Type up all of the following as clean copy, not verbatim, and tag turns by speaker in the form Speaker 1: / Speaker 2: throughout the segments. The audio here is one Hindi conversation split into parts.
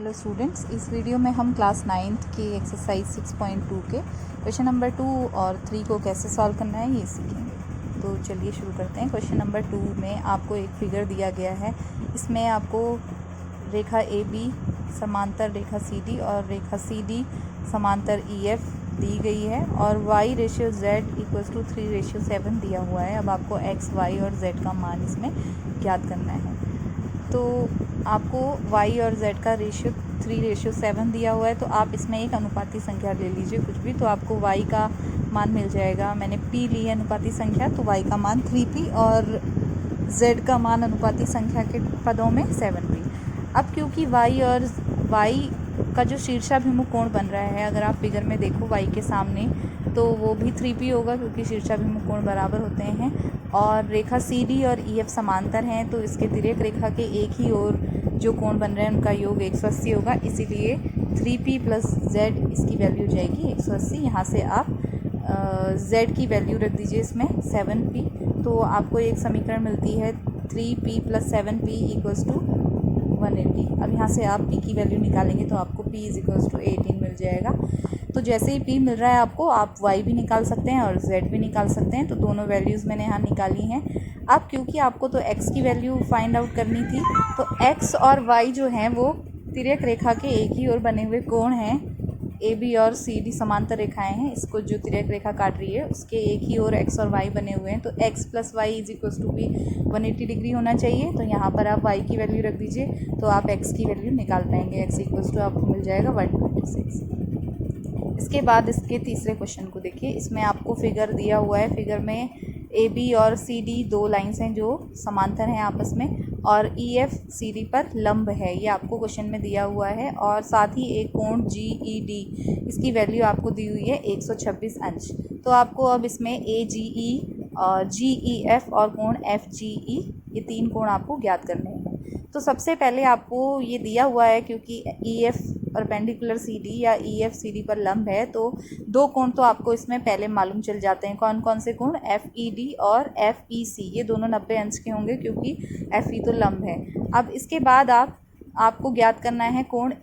Speaker 1: हेलो स्टूडेंट्स, इस वीडियो में हम क्लास 9th की एक्सरसाइज 6.2 के क्वेश्चन नंबर 2 और 3 को कैसे सॉल्व करना है ये सीखेंगे। तो चलिए शुरू करते हैं। क्वेश्चन नंबर 2 में आपको एक फिगर दिया गया है। इसमें आपको रेखा ए बी समांतर रेखा सी डी और रेखा सी डी समांतर ई एफ दी गई है और y/z=3:7 दिया हुआ है। अब आपको x, y और z का मान इसमें ज्ञात करना है। तो आपको y और z का रेशियो 3:7 दिया हुआ है, तो आप इसमें एक अनुपाती संख्या ले लीजिए कुछ भी, तो आपको y का मान मिल जाएगा। मैंने p ली है अनुपाती संख्या, तो y का मान 3p और z का मान अनुपाती संख्या के पदों में 7p। अब क्योंकि y का जो शीर्षाभिमुख कोण बन रहा है, अगर आप फिगर में देखो y के सामने, तो वो भी 3p होगा क्योंकि शीर्षाभिमुख कोण बराबर होते हैं। और रेखा सी डी और ई एफ समांतर हैं, तो इसके तिर्यक रेखा के एक ही ओर जो कोण बन रहे हैं उनका योग 180 होगा, इसीलिए 3p + z इसकी वैल्यू जाएगी 180। यहाँ से आप z की वैल्यू रख दीजिए इसमें 7p, तो आपको एक समीकरण मिलती है 3p + 7p = 180। अब यहाँ से आप p की वैल्यू निकालेंगे तो आपको p = 18 मिल जाएगा। तो जैसे ही p मिल रहा है आपको, आप y भी निकाल सकते हैं और z भी निकाल सकते हैं। तो दोनों वैल्यूज़ मैंने यहाँ निकाली हैं। अब क्योंकि आपको तो x की वैल्यू फाइंड आउट करनी थी, तो x और y जो हैं वो तिर्यक रेखा के एक ही ओर बने हुए कोण हैं। ए बी और सी डी समांतर रेखाएं हैं, इसको जो तिर्यक रेखा काट रही है उसके एक ही ओर x और y बने हुए हैं, तो x + y = भी 180 डिग्री होना चाहिए। तो यहाँ पर आप y की वैल्यू रख दीजिए, तो आप x की वैल्यू निकाल पाएंगे। x आपको मिल जाएगा 126। इसके बाद इसके तीसरे क्वेश्चन को देखिए। इसमें आपको फिगर दिया हुआ है। फिगर में ए बी और सी डी दो लाइन्स हैं जो समांतर हैं आपस में, और ई एफ सी डी पर लंब है, ये आपको क्वेश्चन में दिया हुआ है। और साथ ही एक कोण जी ई डी, इसकी वैल्यू आपको दी हुई है 126 अंश। तो आपको अब इसमें ए जी ई, जी ई एफ और कोण एफ जी ई, ये तीन कोण आपको ज्ञात करने हैं। तो सबसे पहले आपको ये दिया हुआ है, क्योंकि E F perpendicular C D या ई एफ सी डी पर लंब है, तो दो कोण तो आपको इसमें पहले मालूम चल जाते हैं। कौन कौन से कोण? एफ ई डी और एफ ई सी, ये दोनों 90 अंश के होंगे क्योंकि एफ ई तो लंब है। अब इसके बाद आपको ज्ञात करना है कोण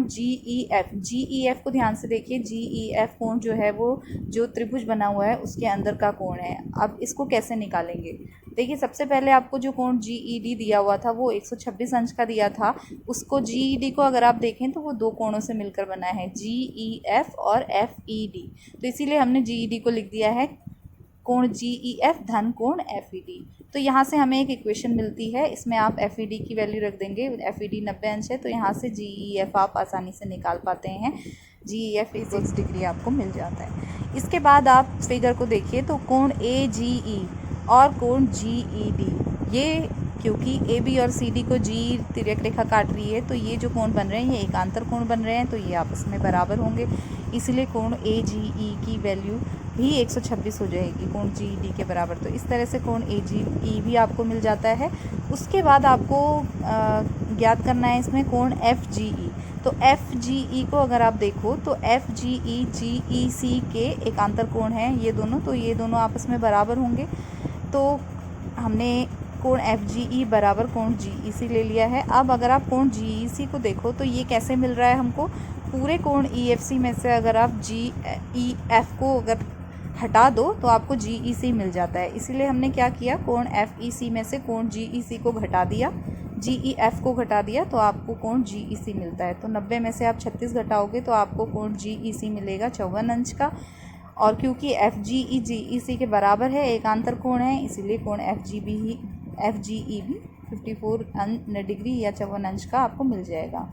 Speaker 1: जी ई एफ। जी ई एफ को ध्यान से देखिए। जी ई एफ कोण जो है वो जो त्रिभुज बना हुआ है उसके अंदर का कोण है। अब इसको कैसे निकालेंगे? देखिए, सबसे पहले आपको जो कोण जी ई डी दिया हुआ था वो 126 अंश का दिया था। उसको जी ई डी को अगर आप देखें तो वो दो कोणों से मिलकर बना है, जी ई एफ और एफ ई डी। तो इसीलिए हमने जी ई डी को लिख दिया है कोण जी ई एफ धन कोण एफ ई डी। तो यहाँ से हमें एक इक्वेशन मिलती है, इसमें आप एफ ई डी की वैल्यू रख देंगे। एफ ई डी 90 अंश है, तो यहाँ से जी ई एफ आप आसानी से निकाल पाते हैं। जी ई एफ 6 डिग्री आपको मिल जाता है। इसके बाद आप फिगर को देखिए, तो कोण ए जी ई और कोण जी ई डी, ये क्योंकि ए बी और सी डी को जी तिर्यक रेखा काट रही है, तो ये जो कोण बन रहे हैं ये एकांतर कोण बन रहे हैं, तो ये आपस में बराबर होंगे। इसलिए कोण ए जी ई की वैल्यू भी 126 हो जाएगी कोण जी ई डी के बराबर। तो इस तरह से कोण ए जी ई भी आपको मिल जाता है। उसके बाद आपको ज्ञात करना है इसमें कोण एफ जी ई। तो एफ जी ई को अगर आप देखो तो एफ जी ई सी के एकांतर कोण हैं ये दोनों, तो ये दोनों आपस में बराबर होंगे। तो हमने कोण एफ जी ई बराबर कोण जी ई सी ले लिया है। अब अगर आप कोण जी ई सी को देखो तो ये कैसे मिल रहा है हमको? पूरे कोण ई एफ सी में से अगर आप जी ई एफ को अगर हटा दो तो आपको जी ई सी मिल जाता है। इसीलिए हमने क्या किया, कोण एफ ई सी में से कोण जी ई सी को घटा दिया, जी ई एफ को घटा दिया, तो आपको कोण जी ई सी मिलता है। तो 90 में से आप 36 घटाओगे तो आपको कोण जी ई सी मिलेगा 54 अंश का। और क्योंकि एफ जी ई सी के बराबर है, एकांतर कोण है, इसीलिए कोण एफ जी ई भी 54 डिग्री या 54 अंश का आपको मिल जाएगा।